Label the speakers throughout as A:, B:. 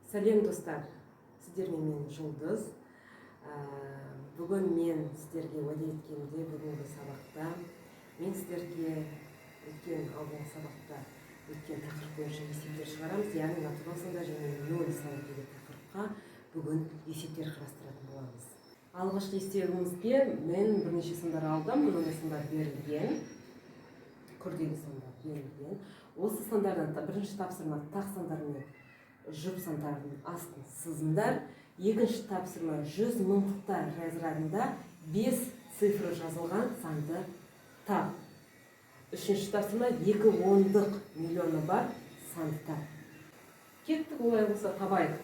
A: Сәлем достар, сіздермен мен Жұлдыз. Бүгін мен сіздерге уәде еткенде бүгінгі сабақта мен сіздерге алдыңғы сабақта өткен тақырып бойынша есептер шығарамыз, яғни натурал сандар және нөл саны деген тақырыпқа бүгін есептер қарастыратын боламыз. Алғашқы есебімізге мен бірнеше сандар алдым, мынандай сандар берілген, күрделі сандар берілген. Осы сандардан бірінші тапсырма тақ сандар мен жұп сандардың астын сызыңдар. Екінші тапсырма 100 мыңдықтар разрядында 5 цифры жазылған санды тап. Үшінші тапсырма 2 ондық миллионы бар санды тап. Кеттік, олай болса табайық.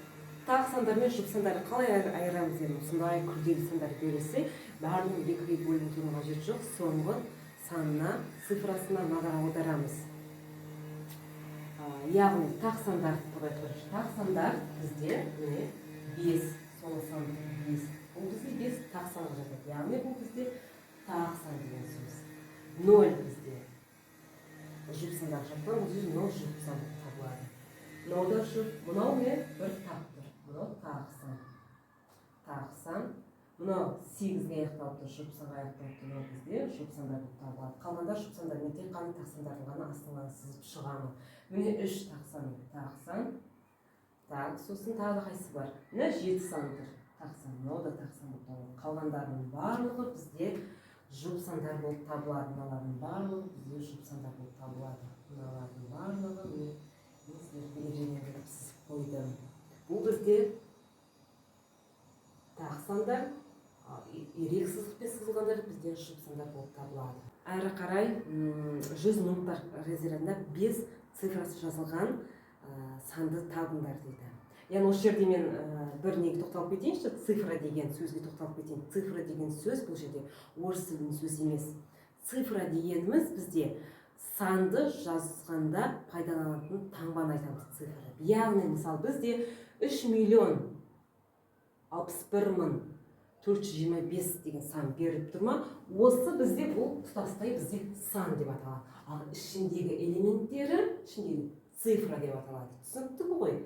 A: Тақ сандар мен жұп сандарды қалай айырамыз дедім. Осындай күрделі сандар берілсе, барлығын екіге бөліп тұруға қажет жоқ. Соңғы санына, цифрасына назар аударамыз. Яғни тақ сандар тақ сандар бізде 5, соңғы сан 5. Бұл бізде 5 тақ санға жатады. Яғни бұл бізде тақ сан деген сөз. 0 бізде жұп сандар жатқан, бұл жерде 0 жұп сан табылады. Мынау жұп, мынау не? Бір тақ тұр. Мынау тақ сан. Тақ сан. Мынау 8-ге аяқталып тұр, жұп санға аяқталып тұр. Мынау бізде жұп сандар болып табылады. Қалғандар жұп сандар. Мен тек қана тақ сандардың ғана астынан сызып шығамын. Міне 3 тақ сан. Так, сосын тағы қайсы бар? Міне 7 сан тұр. Тақ сан. Мынау да тақ сан болып табылады. Қалғандарының барлығы бізде жұп сандар болып табылады. Мыналардың барлығы бізде жұп сандар болып табылады. Мыналардың барлығы мен сіздерге ережелерді сызып қойдым. Бұл бізде тақ сандар, ирек сызықпен сызылғандар бізде жұп сандар болып табылады. Әрі қарай 100 мыңдықтар разрядында 5 цифрасы жазылған санды табыңдар дейді. Яғни осы жерде мен бір неге тоқталып кетейінші, цифра деген сөзге тоқталып кетейін. Цифра деген сөз бұл жерде орыс тілінің сөзі емес. Цифра дегеніміз бізде санды жазғанда пайдаланатын таңбаны айтамыз, цифра. Яғни мысалы бізде 3 миллион 61 мың 425 деген сан беріліп тұрма, осы бізде бұл тұтастай бізде сан деп аталады. Ал ішіндегі элементтері, ішіндегі цифра деп аталады. Түсінікті ғой?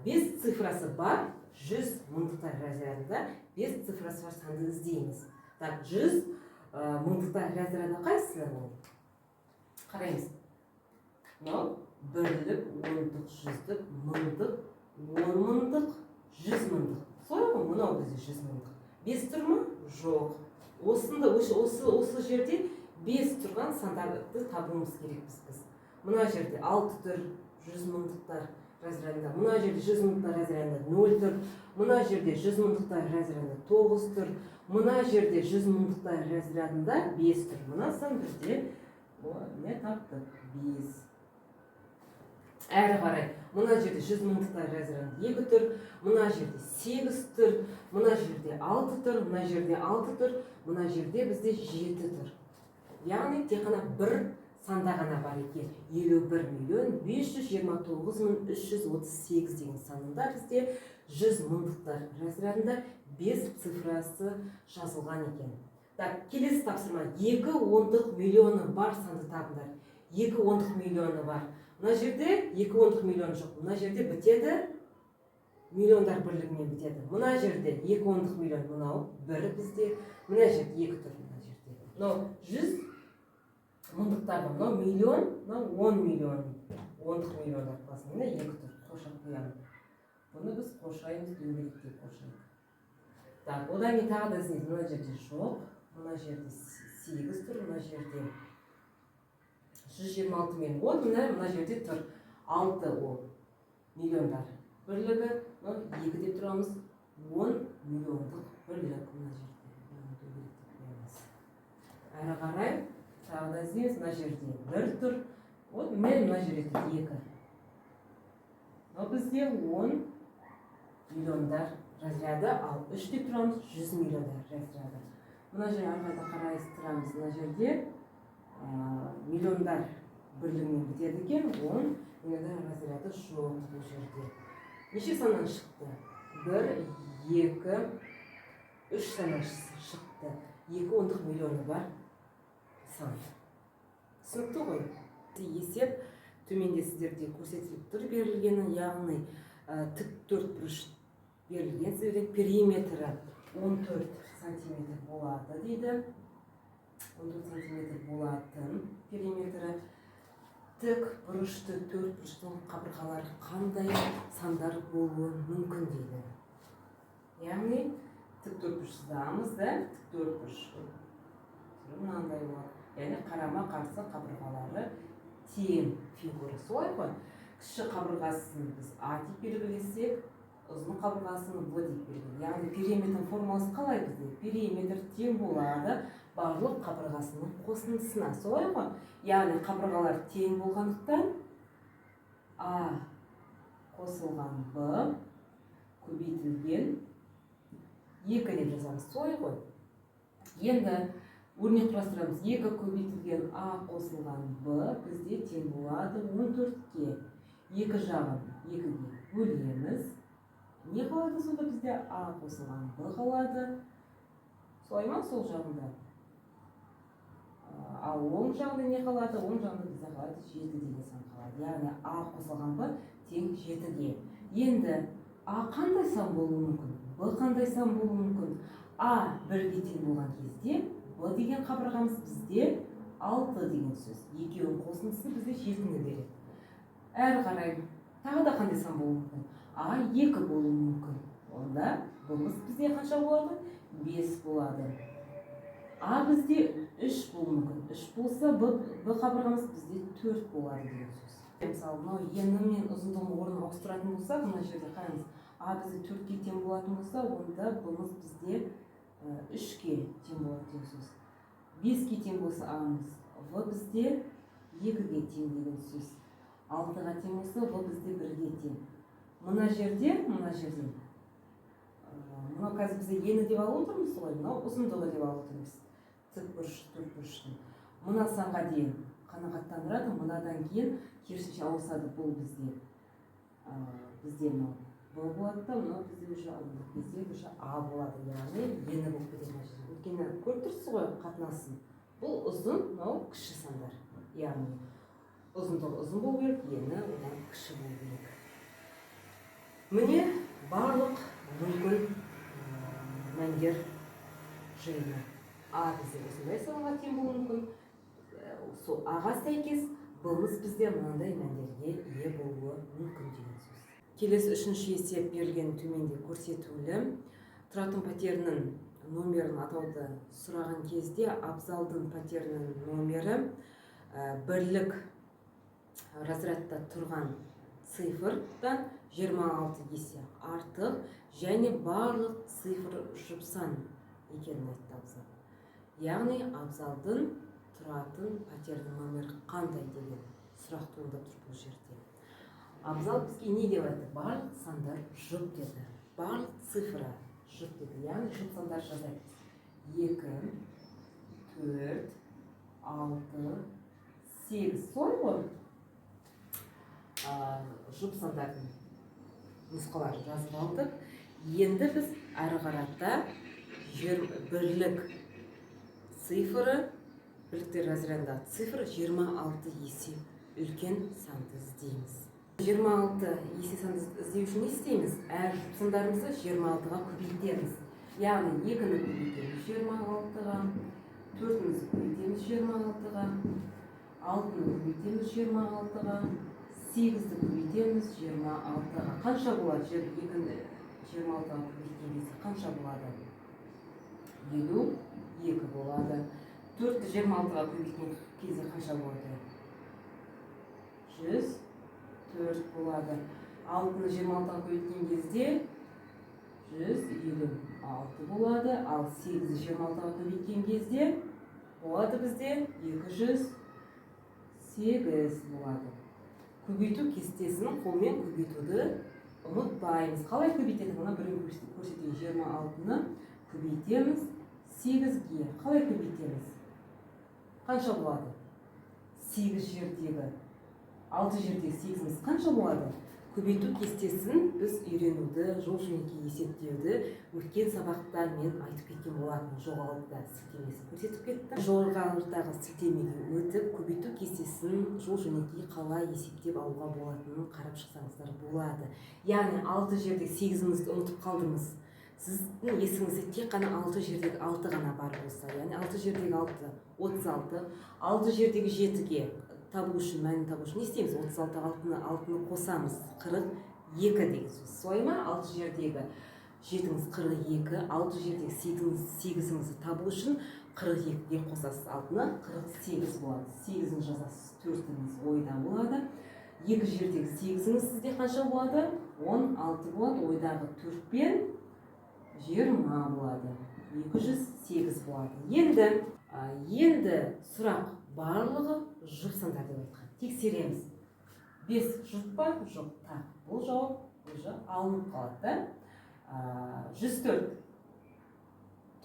A: 5 цифрасы бар, 100 мыңдықтар разрядында 5 цифрасы бар санды іздейміз. Так, 100 мыңдықтар разряды қайсы? Қараймыз. Мынау бірлік, ондық, жүздік, мыңдық, 10 мыңдық, 100 мыңдық. Солай ғой, мынау бізде 100 мыңдық. 5 тұр ма? Жоқ. Осы жерде 5 тұрған сандарды табуымыз керекпіз біз. Мына жерде 6 тұр, 100 мыңдықтар разрядында. Мына жерде 100 мыңдықтар разрядында 0 тұр. Мына жерде 100 мыңдықтар разрядында 9 тұр. Мына жерде 100 мыңдықтар разрядында 5 тұр. Мына сан бізде не таптық? 5. Әрі қарай, мына жерде 100 мыңдықтар разрядында 2 тұр. Мына жерде 8 тұр. Мына жерде 6 тұр. Мына жерде 6 тұр. Мына жерде бізде 7 тұр. Яғни тек қана бір санда ғана бар екен. 51 миллион 529 мың 338 деген санында бізде 100 мыңдықтар разрядында 5 цифрасы жазылған екен. Так, келесі тапсырма. 2 ондық миллионы бар санды табыңдар. 2 ондық миллионы бар. Мына жерде 2 ондық миллион жоқ. Мына жерде бітеді, миллиондар бірлігімен бітеді. Мына жерде 2 ондық миллион, мынау бірі бізде. Мына жерде 2 тұр. Мына жерде. Мынау 100 мыңдықтар, мынау миллион, мынау 10 миллион. Ондық миллиондар класында. Мына 2 тұр. Қошап қоямыз. Бұны біз қошаймыз, дөңгелектеп қошайық. Так, одан кейін тағы да іздейміз. Мына жерде жоқ. Мына жерде 8 тұр. Мына жерде 126 мен 10, мына жерде тұр 6 миллиондар бірлігі, 2 деп тұрамыз, 10 миллиондық бірлік мына жерде. Әрі қарай тағы да іздейміз, мына жерде 1 тұр, мына жерде 2. Бізде 10 миллиондар разряды, ал 3 деп тұрамыз, 100 миллиондар разряды. Мына жерде арқада қарайыстырамыз, мына жерде миллиондар бірлігімен бітеді екен, 10 миллиондар разряды жоқ бұл жерде. Неше саннан шықты? 1, 2, 3 саннан шықты. 2 ондық миллионы бар сан. Түсінікті ғой? Есеп төменде сіздерде көрсетіліп тұр берілгені, яғни тік төртбұрыш берілген сізге периметрі 14 сантиметр болады дейді. 14 сантиметр болатын периметрі. Тік бұрышты төртбұрыштың қабырғалары қандай сандар болуы мүмкін дейді. Яғни тік төртбұрышсыздамыз да, тік төртбұрыш мынандай болады. Яғни қарама қарсы қабырғалары тең фигура. Солай ғой. Кіші қабырғасын біз А деп белгілесек, ұзын қабырғасын В деп белгілейміз. Яғни периметр формуласы қалай бізде? Периметр тең болады барлық қабырғасының қосындысына. Солай ғой. Яғни қабырғалар тең болғандықтан А қосылған Б көбейтілген 2 деп жазамыз. Солай ғой. Енді өрнек құрастырамыз. 2 көбейтілген А қосылған Б бізде тең болады 14-ке. 2 жағын 2-ге бөлеміз. Не қалады сонда бізде? А қосылған Б қалады. Солай ма? Сол жағында. Ал оң жағында не қалады? Оң жағында бізде қалады 7 деген сан қалады. Яғни А қосылған Б тең 7-ге. Енді А қандай сан болуы мүмкін? Б қандай сан болуы мүмкін? А 1-ге тең болған кезде Б деген қабырғамыз бізде 6 деген сөз. Екеуінің қосындысы бізде 7-ні береді. Әрі қарай тағы да қандай сан болуы мүмкін? А 2 болуы мүмкін. Онда Б-мыз бізде қанша болады? 5 болады. А бізде 3 болуы мүмкін. 3 болса Б қабырғамыз бізде 4 болады деген сөз. Мысалы, мынау ені мен ұзындығын орнын ауыстыратын болсақ, мына жерде қараңыз. А бізде 4-ке тең болатын болса, онда Б-мыз бізде 3-ке тең болады деген сөз. 5-ке тең болса А-мыз, В бізде 2-ге тең деген сөз. 6-ға тең болса, В бізде 1-ге тең. Мына жерде, мынау қазір бізде ені деп алып отырмыз ғой, мынау ұзындығы деп алып отырмыз. Тік бұрыш, төртбұрыштың. Мына санға дейін қанағаттандырады, мынадан кейін керісінше ауысады. Бұл бізде мынау Б болады да, мынау бізде уже алдыңғы кезде уже А болады. Яғни ені болып кетеді мына жерде. Өйткені көріп тұрсыз ғой қатынасын. Бұл ұзын, мынау кіші сандар. Яғни ұзындығы ұзын болу керек, ені одан кіші болу керек. Міне барлық мүмкін мәндер жиыны. А бізде осындай санға тең болуы мүмкін. Сол Аға сәйкес Б-мыз бізде мынандай мәндерге ие болуы мүмкін деген сөз. Келесі үшінші есеп берілген төменде көрсетулі. Тұратын пәтерінің номерін атауды сұраған кезде абзалдың пәтерінің номері бірлік разрядта тұрған цифрдан 26 есе артық және барлық цифр жұпсан екенін айтты абзал. Яғни абзалдың тұратын пәтердің номері қандай деген сұрақ туындап тұр бұл жерде. Абзал бізге не деп айтты? Барлық сандар жұп деді. Барлық цифра жұп деді. Яғни жұп сандар жазайық. 2, 4, 6, 8. Солай ғой? Жұп сандардың нұсқаларын жазып алдық. Енді біз әрі қарата бірлік цифры, бірліктер разрядындағы цифры 26 есе үлкен санды іздейміз. 26 есе санды іздеу үшін не істейміз? Әр жұп сандарымызды 26-ға көбейтеміз. Яғни 2-ні көбейтеміз 26-ға, 4-ні көбейтеміз 26-ға, 6-ны көбейтеміз 26-ға, 8-ді көбейтеміз 26-ға. Қанша болады? 2-ні 26-ға көбейткен кезде қанша болады? 52 болады. 4-ді 26-ға көбейткен кезде қанша болады? 104 болады. 6-ны 26-ға көбейткен кезде 156 болады. Ал 8-ді 26-ға көбейткен кезде болады бізде 208 болады. Көбейту кестесін қолмен көбейтуді ұмытпаймыз. Қалай көбейтеді? Мұны бірін көрсетейін. 26-ны көбейтеміз 8-ге. Қалай көбейтеміз? Қанша болады? 8 жердегі 6 жердегі 8-іміз қанша болады? көбейту кестесін біз үйренуді, жол жөнекей есептеуді өткен сабақта мен айтып кеткен болатын, жоғарыда сілтемесін көрсетіп кеттім. Жоғарыдағы сілтемеге өтіп, көбейту кестесін жол жөнекей қалай есептеп алуға болатынын қарап шықсаңыздар болады. Яғни 6 жердегі 8-іңізді ұмытып қалдыңыз. Сіздің есіңізде тек қана 6 жердегі 6 ғана бар болса, яғни 6 жердегі 6 36, 6 жердегі 7-ге табу үшін, мәнін табу үшін не істейміз? 36-ға 6-ны қосамыз, 42 деген сөз. Солай ма? 6 жердегі 7-іңіз 42, 6 жердегі 8-іңізді табу үшін 42-ге қосасыз 6-ны, 48 болады. 8-ін жазасыз, 4-іңіз ойда болады. 2 жердегі 8-іңіз сізде қанша болады? 16 болады. Ойдағы 4-пен 20 болады. 208 болады. Енді сұрақ барлығы жұп сандар деп айтқан. Тексереміз. 5 жұп па? Жоқ. Так, бұл жауап уже алынып қалады. 104.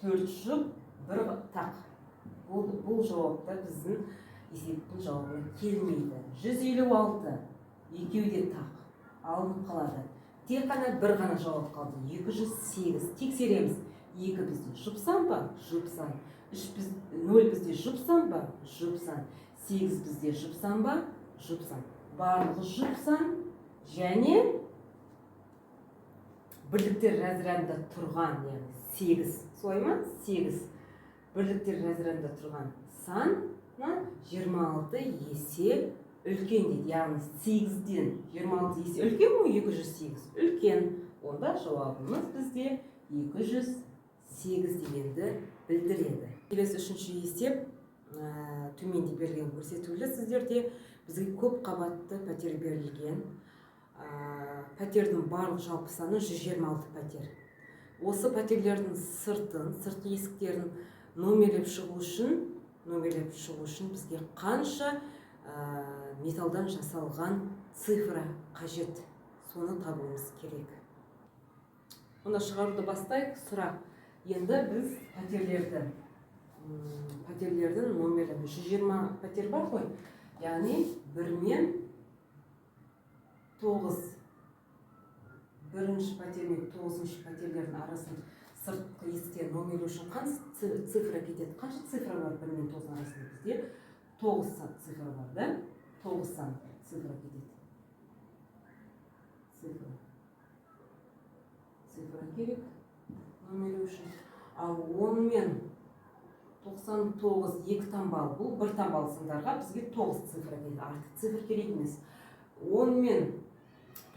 A: 4 жұп, 1 так. Бұл жауапта біздің есептің жауабына келмейді. 156. Екеуі де так. Алынып қалады. Тек қана бір ғана жауап қалды. 208. Тексереміз. 2 бізде жұпсан ба? Жұпсан. 0 бізде жұпсан ба? Жұпсан. 8 бізде жұпсан ба? Жұпсан. Барлығы жұпсан және бірліктер разрядында тұрған, яғни 8. Солай ма? 8. Бірліктер разрядында тұрған сан 26 есе үлкен дейді. Яғни 8-ден 26 есе үлкен му? 208. Үлкен. Онда жауабымыз бізде 208 дегенді білдіреді. Келесі үшінші есеп төменде берілген көрсетулі. Сіздерде бізге көп қабатты пәтер берілген. Пәтердің барлық жалпы саны 126 пәтер. Осы пәтерлердің сыртқы есіктерін номерлеп шығу үшін бізге қанша металдан жасалған цифра қажет? Соны табуымыз керек. Онда шығаруды бастайық. Сұрақ. Енді біз пәтерлердің номері 120 пәтер бар ғой. Яғни 1 мен 9. Бірінші пәтер мен 9-шы пәтерлердің арасын сыртқы есіктен номері үшін қанша цифра кетеді? Қанша цифра бар 1 мен 9 арасында? Бізде 9 цифра бар, да? 9 сан цифра кетеді. Цифра керек номері үшін. Ал 10 мен 99 2 таңбалы, бұл 1 таңбалы сандарға бізге 9 цифра келеді. Артық цифр керек емес. 10 мен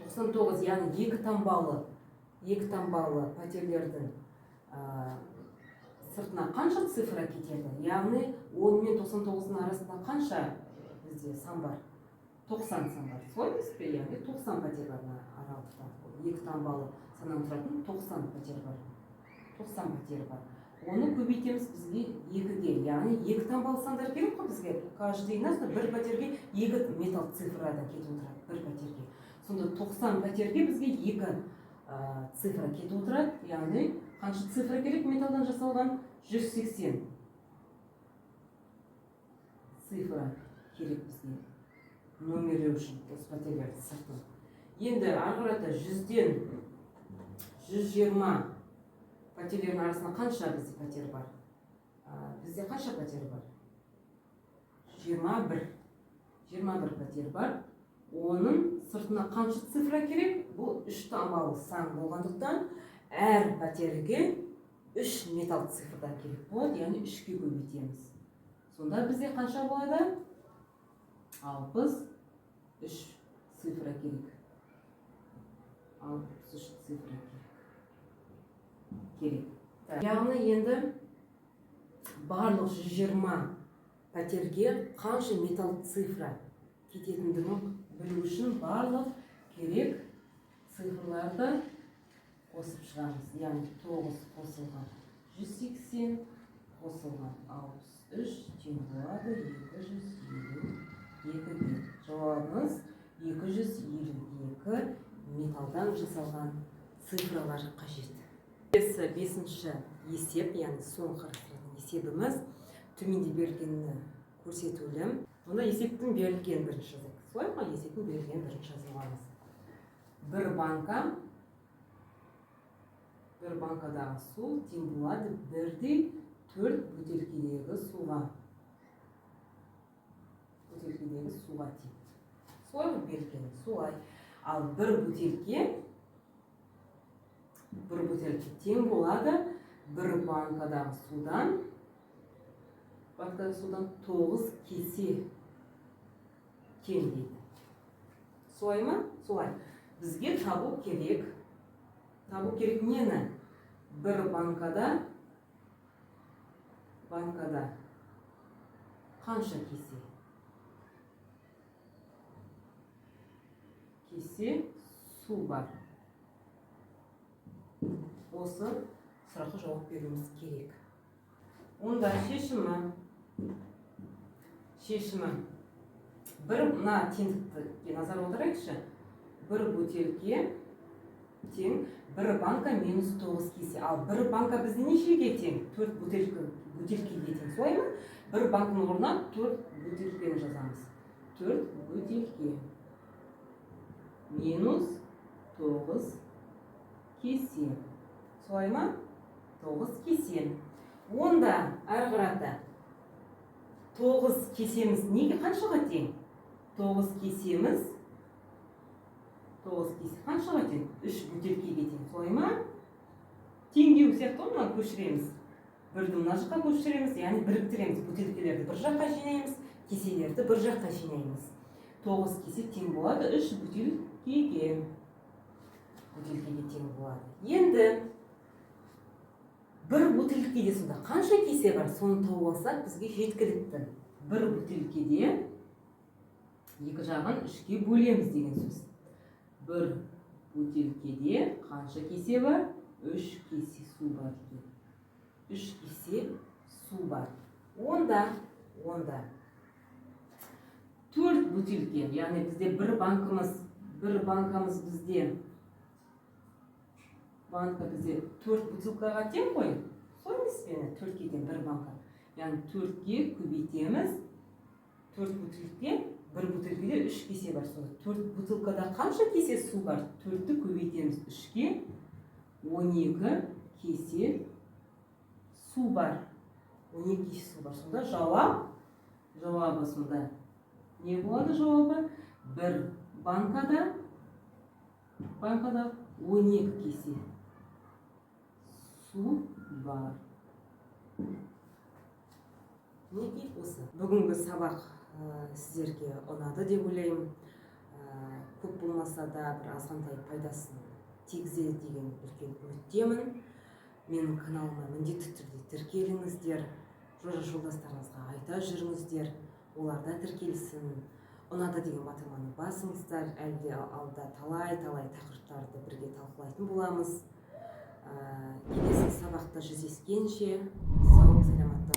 A: 99, яғни 2 таңбалы пәтерлердің сыртына қанша цифра кетеді? Яғни 10 мен 99-ның арасында қанша бізде сан бар? 90 сан бар. Солай емес пе? Яғни 90 пәтер бар аралықта. 2 таңбалы саннан тұратын 90 пәтер бар. 90 пәтер бар. Оны көбейтеміз бізге 2-ге. Яғни 2 таңбалы сандар керек қой бізге. Каждый бір пәтерге 2 металл цифрадан кетіп отырады. Бір пәтерге. Сонда 90 пәтерге бізге 2 цифра кетіп отырады. Яғни қанша цифра керек металдан жасалған? 180 цифра керек бізге номерлеу үшін осы пәтерлерді сыртын. Енді арғырата 100-ден 120 пәтерлердің арасында қанша бізде пәтер бар? Бізде қанша пәтер бар? 21. 21 пәтер бар. Оның сыртына қанша цифра керек? Бұл 3 таңбалы сан болғандықтан әр пәтерге 3 металл цифрдан керек болады, яғни 3-ге көбейтеміз. Сонда бізде қанша болады? 63 цифра керек. 63 цифра керек. Яғни енді барлық 120 пәтерге қанша металл цифра кететіндігін білу үшін барлық керек цифрларды қосып шығамыз. Яғни 9 қосылған 180 қосылған 63 тең болады 252. Жауабымыз 252 металдан жасалған цифралар қажет. Бесінші есеп, яғни соңғы қарастыратын есебіміз төменде берілгені көрсетулі. Мұнда есептің берілген бірінші жазайық. Солай ма? Есептің берілген бірінші жазылғанымыз. бір банкадағы су тең болады 1/4 бөтелкедегі суға. Бөтелкедегі суға тең. Солай ма берілген? Солай. Ал бір бөтелке тең болады бір банкадағы судан 9 кесе тең дейді. Солай ма? Солай. Бізге табу керек нені? Бір банкада қанша кесе? Кесе су бар. Осы сұраққа жауап беруіміз керек. Онда шешімі мына теңдікті назар аударайықшы. Бір бөтелке тең бір банка минус 9 кесе. Ал бір банка бізде нешеге тең? 4 бөтелкеге тең. Солай ма? Бір банкның орнына 4 бөтелкені жазамыз. 4 бөтелке минус 9 кесе. Солай ма? 9 кесе. Онда әрі қарата 9 кесеміз неге қаншаға тең? 9 кесеміз қаншаға тең? 3 бөтелкеге тең. Солай ма? Теңдеу сияқты оны көшіреміз. Бірді мына жаққа көшіреміз, яғни біріктіреміз. Бөтелкелерді бір жаққа жинаймыз, кеселерді бір жаққа жинаймыз. 9 кесе тең болады 3 бөтелкеге. Тең болады. Енді бір бөтелкеде сонда қанша кесе бар? Соны тауып алсақ, бізге жеткілікті. Бір бөтелкеде екі жағын 3-ке бөлеміз деген сөз. Бір бөтелкеде қанша кесе бар? 3 кесе су бар. 3 кесе су бар. Онда 4 бөтелке, яғни бізде бір банкамыз бізде 4 бөтелкаға тең қой. Солай емес пе? 4-ке тең бір банка. Яғни 4-ке көбейтеміз. 4 бөтелке, бір бөтелкеде 3 кесе бар. 4 бөтелкада қанша кесе су бар? 4-ті көбейтеміз 3-ке. 12 кесе су бар. 12 кесе су бар. Сонда жауабы сонда не болады жауабы? Бір банкада 12 кесе су бар. Неге осы? Бүгінгі сабақ сіздерге ұнады деп ойлаймын. Көп болмаса да бір азғантай пайдасын тигізеді деген үлкен үміттемін. Менің каналыма міндетті түрде тіркеліңіздер. Жолдастарыңызға айта жүріңіздер. Оларда тіркелсін. Ұнады деген батырманы басыңыздар. Әлде алда талай тақырыптарды бірге талқылайтын боламыз. Келесі сабақта жүздескенше сау саламатта